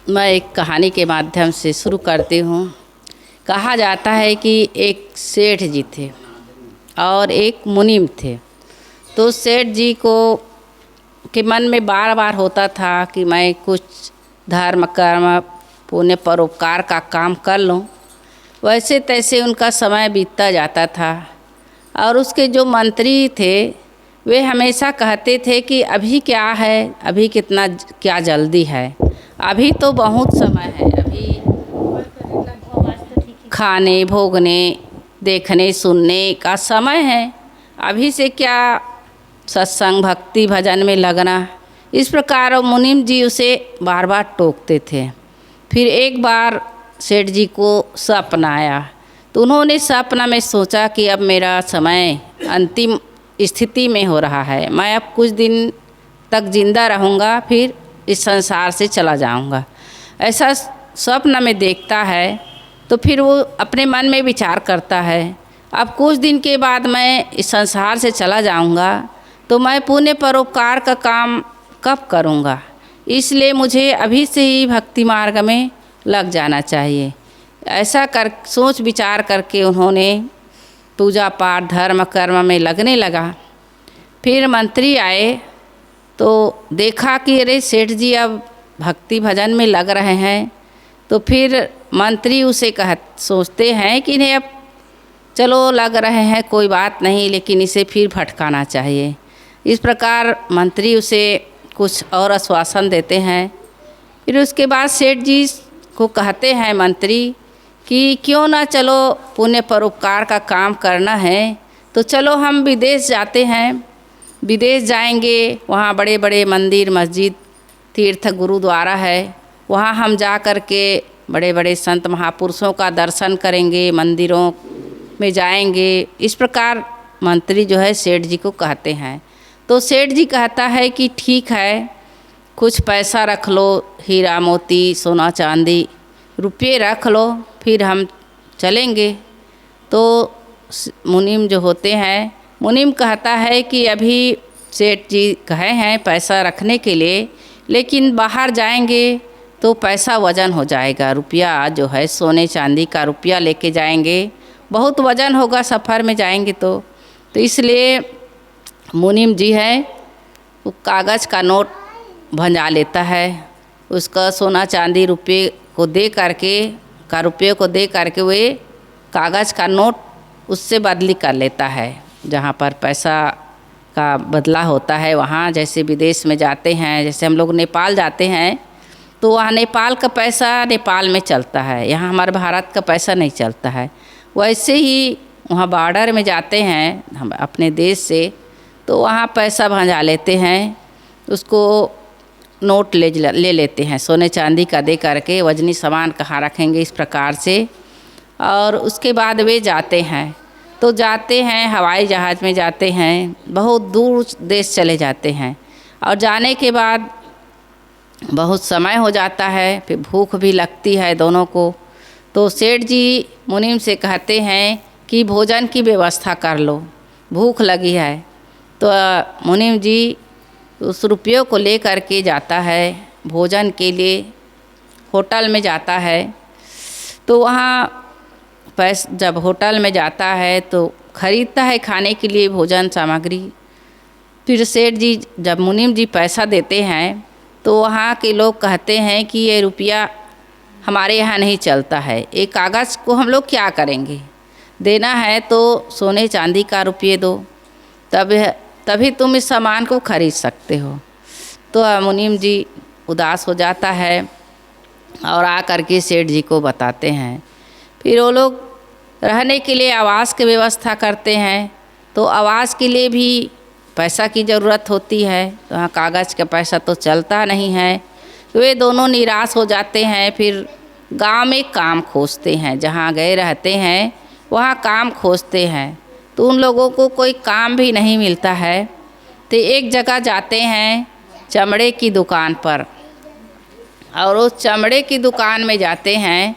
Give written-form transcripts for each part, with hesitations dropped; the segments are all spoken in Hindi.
मैं एक कहानी के माध्यम से शुरू करती हूँ। कहा जाता है कि एक सेठ जी थे और एक मुनीम थे। तो सेठ जी को के मन में बार बार होता था कि मैं कुछ धर्म कर्म पुण्य परोपकार का काम कर लूँ। वैसे तैसे उनका समय बीतता जाता था और उसके जो मंत्री थे वे हमेशा कहते थे कि अभी क्या है, अभी कितना क्या जल्दी है, अभी तो बहुत समय है, अभी खाने भोगने देखने सुनने का समय है, अभी से क्या सत्संग भक्ति भजन में लगना। इस प्रकार मुनीम जी उसे बार बार टोकते थे। फिर एक बार सेठ जी को सपना आया तो उन्होंने सपना में सोचा कि अब मेरा समय अंतिम स्थिति में हो रहा है, मैं अब कुछ दिन तक जिंदा रहूँगा, फिर इस संसार से चला जाऊँगा। ऐसा स्वप्न में देखता है तो फिर वो अपने मन में विचार करता है, अब कुछ दिन के बाद मैं इस संसार से चला जाऊँगा तो मैं पुण्य परोपकार का काम कब करूँगा, इसलिए मुझे अभी से ही भक्ति मार्ग में लग जाना चाहिए। ऐसा कर सोच विचार करके उन्होंने पूजा पाठ धर्म कर्म में लगने लगा। फिर मंत्री आए तो देखा कि अरे सेठ जी अब भक्ति भजन में लग रहे हैं। तो फिर मंत्री उसे सोचते हैं कि इन्हें अब चलो लग रहे हैं कोई बात नहीं, लेकिन इसे फिर भटकाना चाहिए। इस प्रकार मंत्री उसे कुछ और आश्वासन देते हैं। फिर उसके बाद सेठ जी को कहते हैं मंत्री कि क्यों ना चलो पुण्य परोपकार का काम करना है तो चलो हम विदेश जाते हैं, विदेश जाएंगे, वहाँ बड़े बड़े मंदिर मस्जिद तीर्थ गुरुद्वारा है, वहाँ हम जा कर के बड़े बड़े संत महापुरुषों का दर्शन करेंगे, मंदिरों में जाएंगे। इस प्रकार मंत्री जो है सेठ जी को कहते हैं। तो सेठ जी कहता है कि ठीक है, कुछ पैसा रख लो, हीरा मोती सोना चांदी रुपये रख लो, फिर हम चलेंगे। तो मुनीम जो होते हैं, मुनीम कहता है कि अभी सेठ जी कहे हैं पैसा रखने के लिए, लेकिन बाहर जाएंगे तो पैसा वजन हो जाएगा, रुपया जो है सोने चांदी का रुपया लेके जाएंगे, बहुत वजन होगा सफ़र में जाएंगे तो इसलिए मुनीम जी है वो कागज़ का नोट भंजा लेता है, उसका सोना चांदी रुपये को दे करके रुपये को दे करके वे कागज़ का नोट उससे बदली कर लेता है। जहाँ पर पैसा का बदला होता है वहाँ, जैसे विदेश में जाते हैं, जैसे हम लोग नेपाल जाते हैं तो वहाँ नेपाल का पैसा नेपाल में चलता है, यहाँ हमारे भारत का पैसा नहीं चलता है। वैसे ही वहाँ बॉर्डर में जाते हैं हम अपने देश से तो वहाँ पैसा भंजा लेते हैं, उसको नोट ले लेते हैं सोने चांदी का दे करके, वजनी सामान कहाँ रखेंगे इस प्रकार से। और उसके बाद वे जाते हैं तो जाते हैं हवाई जहाज़ में जाते हैं, बहुत दूर देश चले जाते हैं और जाने के बाद बहुत समय हो जाता है, फिर भूख भी लगती है दोनों को। तो सेठ जी मुनीम से कहते हैं कि भोजन की व्यवस्था कर लो, भूख लगी है। तो मुनीम जी उस रुपयों को ले कर के जाता है भोजन के लिए, होटल में जाता है। तो वहाँ जब होटल में जाता है तो ख़रीदता है खाने के लिए भोजन सामग्री। फिर सेठ जी जब मुनीम जी पैसा देते हैं तो वहाँ के लोग कहते हैं कि ये रुपया हमारे यहाँ नहीं चलता है, ये कागज़ को हम लोग क्या करेंगे, देना है तो सोने चांदी का रुपये दो, तभी तुम इस सामान को खरीद सकते हो। तो मुनीम जी उदास हो जाता है और आ कर के सेठ जी को बताते हैं। फिर वो लोग रहने के लिए आवास की व्यवस्था करते हैं, तो आवास के लिए भी पैसा की ज़रूरत होती है, तो वहाँ कागज़ का पैसा तो चलता नहीं है। तो वे दोनों निराश हो जाते हैं, फिर गांव में काम खोजते हैं, जहाँ गए रहते हैं वहाँ काम खोजते हैं। तो उन लोगों को कोई काम भी नहीं मिलता है। तो एक जगह जाते हैं चमड़े की दुकान पर, और उस चमड़े की दुकान में जाते हैं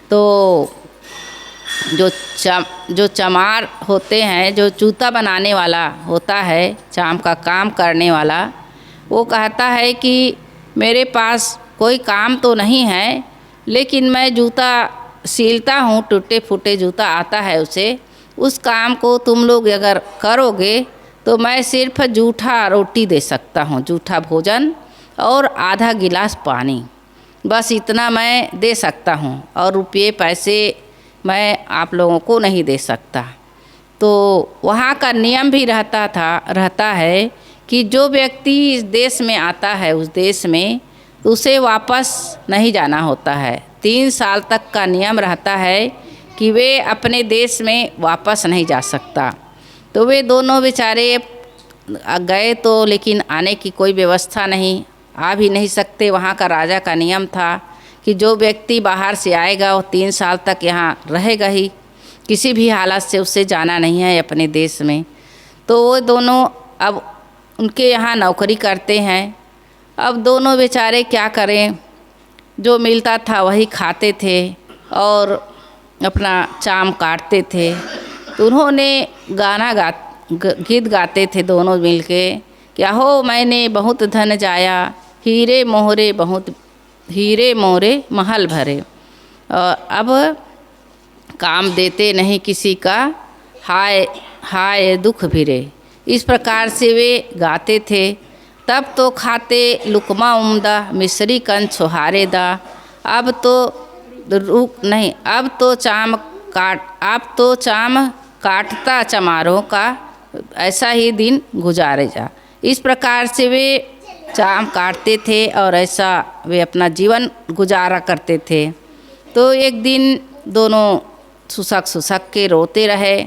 तो जो चमार होते हैं, जो जूता बनाने वाला होता है, चाम का काम करने वाला, वो कहता है कि मेरे पास कोई काम तो नहीं है, लेकिन मैं जूता सीलता हूँ, टूटे फूटे जूता आता है उसे। उस काम को तुम लोग अगर करोगे तो मैं सिर्फ जूठा रोटी दे सकता हूँ, जूठा भोजन और आधा गिलास पानी, बस इतना मैं दे सकता हूँ, और रुपये पैसे मैं आप लोगों को नहीं दे सकता। तो वहाँ का नियम भी रहता है कि जो व्यक्ति इस देश में आता है उस देश में उसे वापस नहीं जाना होता है। 3 साल तक का नियम रहता है कि वे अपने देश में वापस नहीं जा सकता। तो वे दोनों बेचारे गए तो, लेकिन आने की कोई व्यवस्था नहीं, आ भी नहीं सकते। वहाँ का राजा का नियम था कि जो व्यक्ति बाहर से आएगा वो 3 साल तक यहाँ रहेगा ही, किसी भी हालत से उससे जाना नहीं है अपने देश में। तो वो दोनों अब उनके यहाँ नौकरी करते हैं। अब दोनों बेचारे क्या करें, जो मिलता था वही खाते थे और अपना चाम काटते थे। तो उन्होंने गीत गाते थे दोनों मिलके, क्या हो मैंने बहुत धन जाया, हीरे मोहरे महल भरे, अब काम देते नहीं किसी का, हाय हाय दुख भिरे। इस प्रकार से वे गाते थे। तब तो खाते लुकमा उम्दा, मिश्री कन छुहारे दा, अब तो नहीं, अब तो चाम काटता चमारों का, ऐसा ही दिन गुजारे जा। इस प्रकार से वे चाम काटते थे और ऐसा वे अपना जीवन गुजारा करते थे। तो एक दिन दोनों सुसक के रोते रहे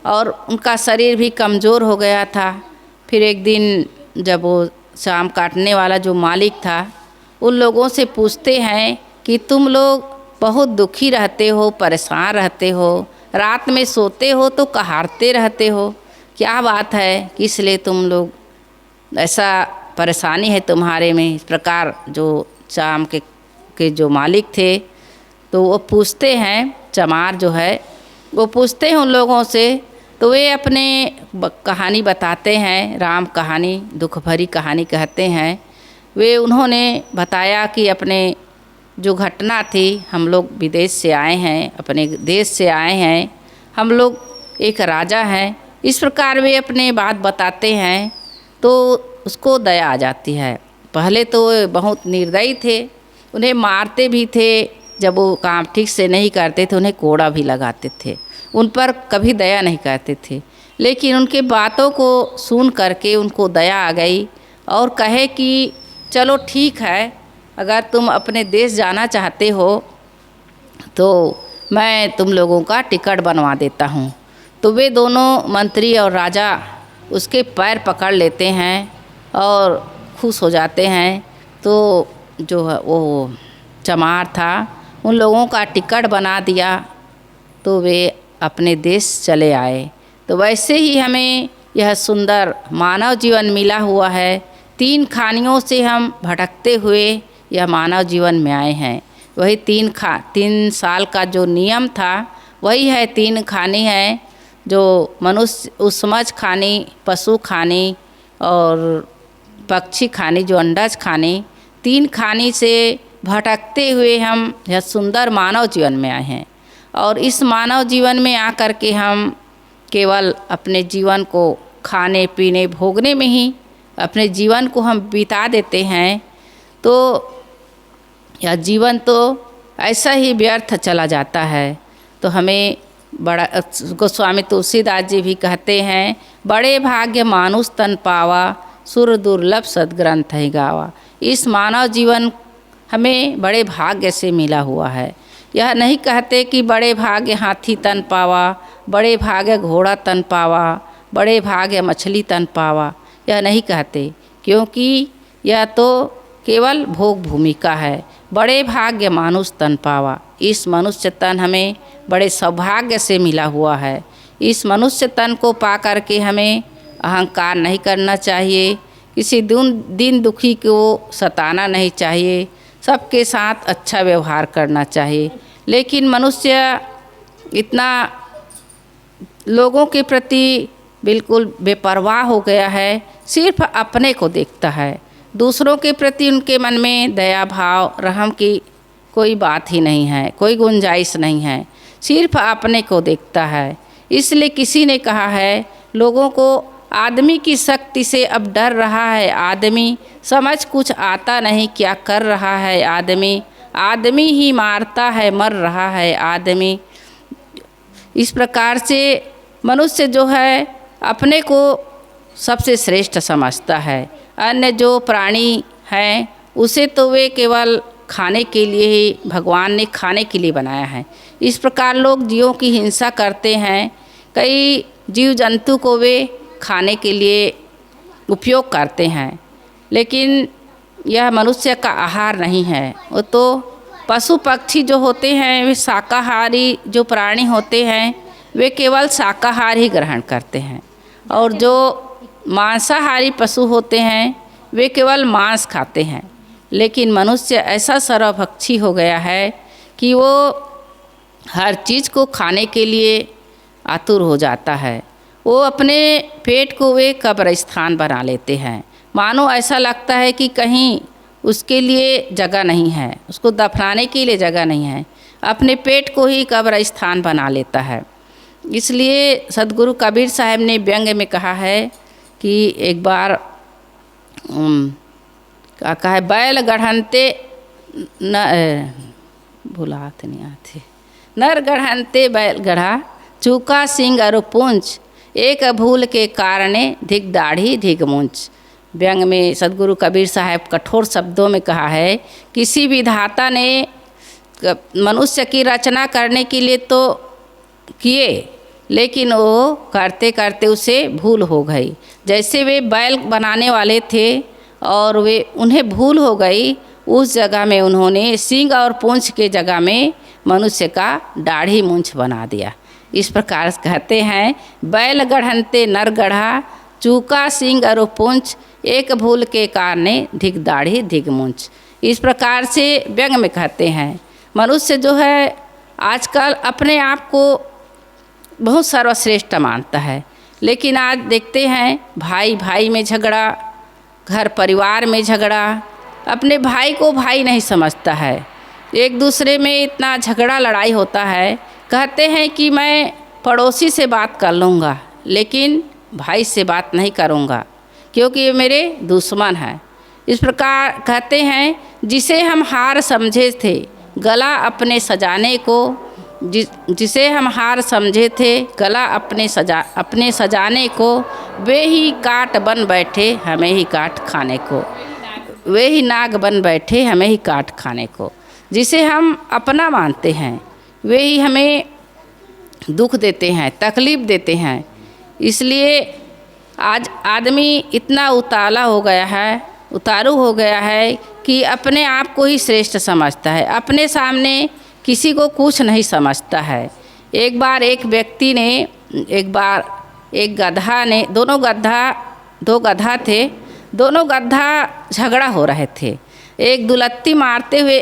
और उनका शरीर भी कमज़ोर हो गया था। फिर एक दिन जब वो चाम काटने वाला जो मालिक था उन लोगों से पूछते हैं कि तुम लोग बहुत दुखी रहते हो, परेशान रहते हो, रात में सोते हो तो कहारते रहते हो, क्या बात है, किस लिए तुम लोग ऐसा परेशानी है तुम्हारे में। इस प्रकार जो चाम के जो मालिक थे तो वो पूछते हैं, चमार जो है वो पूछते हैं उन लोगों से। तो वे अपने कहानी बताते हैं, राम कहानी, दुख भरी कहानी कहते हैं। वे उन्होंने बताया कि अपने जो घटना थी, हम लोग विदेश से आए हैं, अपने देश से आए हैं, हम लोग एक राजा हैं। इस प्रकार वे अपने बात बताते हैं तो उसको दया आ जाती है। पहले तो वे बहुत निर्दयी थे, उन्हें मारते भी थे, जब वो काम ठीक से नहीं करते थे उन्हें कोड़ा भी लगाते थे, उन पर कभी दया नहीं करते थे। लेकिन उनके बातों को सुन करके उनको दया आ गई और कहे कि चलो ठीक है, अगर तुम अपने देश जाना चाहते हो तो मैं तुम लोगों का टिकट बनवा देता हूँ। तो वे दोनों मंत्री और राजा उसके पैर पकड़ लेते हैं और खुश हो जाते हैं। तो जो है वो चमार था उन लोगों का टिकट बना दिया, तो वे अपने देश चले आए। तो वैसे ही हमें यह सुंदर मानव जीवन मिला हुआ है। 3 खानियों से हम भटकते हुए यह मानव जीवन में आए हैं। वही 3 साल का जो नियम था वही है 3 खानी है, जो मनुष्य उसमज खानी, पशु खानी और पक्षी खानी, जो अंडज खानी, 3 खानी से भटकते हुए हम यह सुंदर मानव जीवन में आए हैं। और इस मानव जीवन में आकर के हम केवल अपने जीवन को खाने पीने भोगने में ही अपने जीवन को हम बिता देते हैं। तो यह जीवन तो ऐसा ही व्यर्थ चला जाता है। तो हमें बड़ा गोस्वामी तुलसीदास जी भी कहते हैं, बड़े भाग्य मानुष तन पावा, सुर दुर्लभ सदग्रंथ है गावा। इस मानव जीवन हमें बड़े भाग्य से मिला हुआ है। यह नहीं कहते कि बड़े भाग्य हाथी तन पावा, बड़े भाग्य घोड़ा तन पावा, बड़े भाग्य मछली तन पावा, यह नहीं कहते, क्योंकि यह तो केवल भोग भूमिका है। बड़े भाग्य मानुष तन पावा, इस मनुष्य तन हमें बड़े सौभाग्य से मिला हुआ है। इस मनुष्य तन को पा करके हमें अहंकार नहीं करना चाहिए, किसी दिन दुखी को सताना नहीं चाहिए, सबके साथ अच्छा व्यवहार करना चाहिए। लेकिन मनुष्य इतना लोगों के प्रति बिल्कुल बेपरवाह हो गया है, सिर्फ अपने को देखता है। दूसरों के प्रति उनके मन में दया भाव रहम की कोई बात ही नहीं है, कोई गुंजाइश नहीं है, सिर्फ अपने को देखता है। इसलिए किसी ने कहा है, लोगों को आदमी की शक्ति से अब डर रहा है आदमी, समझ कुछ आता नहीं क्या कर रहा है आदमी, आदमी ही मारता है मर रहा है आदमी। इस प्रकार से मनुष्य जो है अपने को सबसे श्रेष्ठ समझता है। अन्य जो प्राणी हैं उसे तो वे केवल खाने के लिए ही भगवान ने खाने के लिए बनाया है। इस प्रकार लोग जीवों की हिंसा करते हैं। कई जीव जंतु को वे खाने के लिए उपयोग करते हैं, लेकिन यह मनुष्य का आहार नहीं है। वो तो पशु पक्षी जो होते हैं, वे शाकाहारी जो प्राणी होते हैं, वे केवल शाकाहार ही ग्रहण करते हैं, और जो मांसाहारी पशु होते हैं वे केवल मांस खाते हैं। लेकिन मनुष्य ऐसा सर्वभक्षी हो गया है कि वो हर चीज़ को खाने के लिए आतुर हो जाता है। वो अपने पेट को वे कब्रिस्तान बना लेते हैं, मानो ऐसा लगता है कि कहीं उसके लिए जगह नहीं है, उसको दफनाने के लिए जगह नहीं है, अपने पेट को ही कब्रिस्तान बना लेता है। इसलिए सदगुरु कबीर साहब ने व्यंग में कहा है कि एक बार क्या कहा है, बैल गढ़नते न भुलाते नहीं आते, नर गढ़नते बैल गढ़ा, चूका सिंह और पूंछ, एक भूल के कारणे धिक दाढ़ी धिक मूंछ। व्यंग में सदगुरु कबीर साहब कठोर शब्दों में कहा है, किसी विधाता ने मनुष्य की रचना करने के लिए तो किए, लेकिन वो करते करते उसे भूल हो गई। जैसे वे बैल बनाने वाले थे और वे उन्हें भूल हो गई, उस जगह में उन्होंने सींग और पूंछ के जगह में मनुष्य का दाढ़ी मूंछ बना दिया। इस प्रकार कहते हैं, बैल गढ़नते नर गढ़ा, चूका सींग और पूंछ, एक भूल के कारणे धिक दाढ़ी धिक मूंछ। इस प्रकार से व्यंग में कहते हैं, मनुष्य जो है आजकल अपने आप को बहुत सर्वश्रेष्ठ मानता है, लेकिन आज देखते हैं भाई भाई में झगड़ा, घर परिवार में झगड़ा, अपने भाई को भाई नहीं समझता है, एक दूसरे में इतना झगड़ा लड़ाई होता है। कहते हैं कि मैं पड़ोसी से बात कर लूँगा, लेकिन भाई से बात नहीं करूँगा क्योंकि ये मेरे दुश्मन हैं। इस प्रकार कहते हैं, जिसे हम हार समझे थे गला अपने सजाने को, जिसे हम हार समझे थे गला अपने सजाने को, वे ही काट बन बैठे हमें ही काट खाने को, वे ही नाग बन बैठे हमें ही काट खाने को। जिसे हम अपना मानते हैं वे ही हमें दुख देते हैं, तकलीफ़ देते हैं। इसलिए आज आदमी इतना उतारू हो गया है कि अपने आप को ही श्रेष्ठ समझता है, अपने सामने किसी को कुछ नहीं समझता है। एक बार एक व्यक्ति ने, एक गधा ने, दो गधा थे, दोनों गधा झगड़ा हो रहे थे। एक दुलत्ती मारते हुए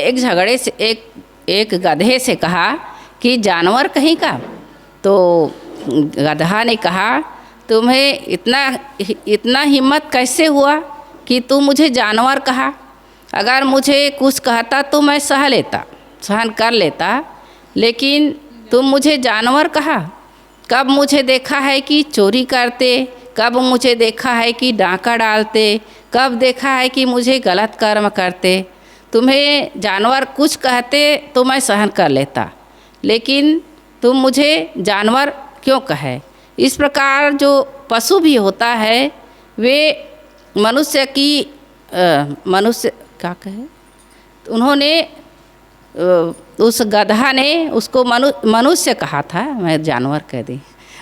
एक गधे से कहा कि जानवर कहीं का। तो गधा ने कहा, तुम्हें इतना हिम्मत कैसे हुआ कि तुम मुझे जानवर कहा? अगर मुझे कुछ कहता तो मैं सहन कर लेता, लेकिन तुम मुझे जानवर कहा। कब मुझे देखा है कि चोरी करते, कब मुझे देखा है कि डाका डालते, कब देखा है कि मुझे गलत कर्म करते। तुम्हें जानवर कुछ कहते तो मैं सहन कर लेता, लेकिन तुम मुझे जानवर क्यों कहे? इस प्रकार जो पशु भी होता है वे मनुष्य क्या कहे, उन्होंने उस गधा ने उसको मनुष्य कहा था, मैं जानवर कह दी,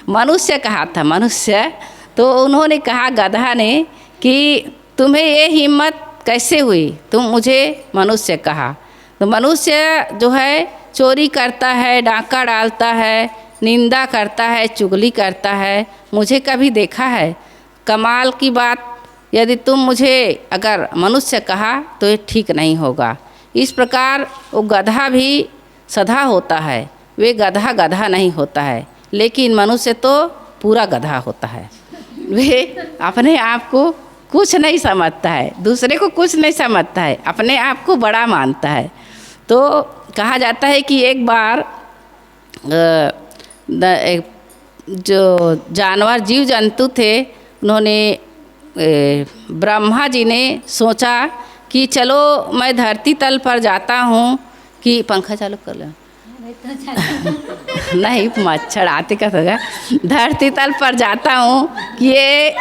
मनुष्य कहा था, मनुष्य। तो उन्होंने कहा गधा ने कि तुम्हें ये हिम्मत कैसे हुई, तुम मुझे मनुष्य कहा। तो मनुष्य जो है चोरी करता है, डाका डालता है, निंदा करता है, चुगली करता है, मुझे कभी देखा है? कमाल की बात, यदि तुम मुझे अगर मनुष्य कहा तो ये ठीक नहीं होगा। इस प्रकार वो गधा भी सधा होता है, वे गधा नहीं होता है, लेकिन मनुष्य तो पूरा गधा होता है। वे अपने आप को कुछ नहीं समझता है, दूसरे को कुछ नहीं समझता है, अपने आप को बड़ा मानता है। तो कहा जाता है कि एक बार जो जानवर जीव जंतु थे, उन्होंने ब्रह्मा जी ने सोचा कि चलो मैं धरती तल पर जाता हूँ कि पंखा चालू कर लो नहीं मच्छर आते का होगा। धरती तल पर जाता हूँ कि ये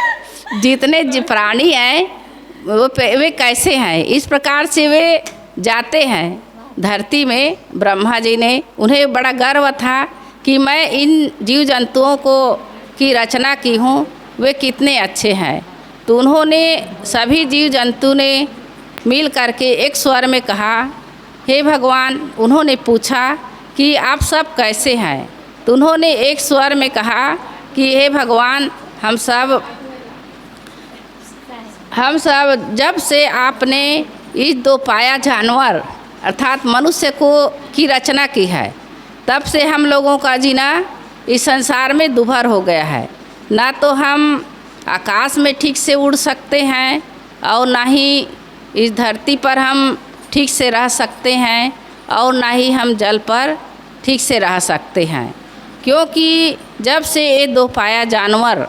जितने प्राणी हैं वे कैसे हैं। इस प्रकार से वे जाते हैं धरती में। ब्रह्मा जी ने, उन्हें बड़ा गर्व था कि मैं इन जीव जंतुओं को की रचना की हूँ, वे कितने अच्छे हैं। तो उन्होंने सभी जीव जंतु ने मिल करके एक स्वर में कहा, हे भगवान। उन्होंने पूछा कि आप सब कैसे हैं। तो उन्होंने एक स्वर में कहा कि हे भगवान, हम सब जब से आपने इस दो पाया जानवर अर्थात मनुष्य को की रचना की है, तब से हम लोगों का जीना इस संसार में दुभर हो गया है। ना तो हम आकाश में ठीक से उड़ सकते हैं और ना ही इस धरती पर हम ठीक से रह सकते हैं और ना ही हम जल पर ठीक से रह सकते हैं, क्योंकि जब से ये दो पाया जानवर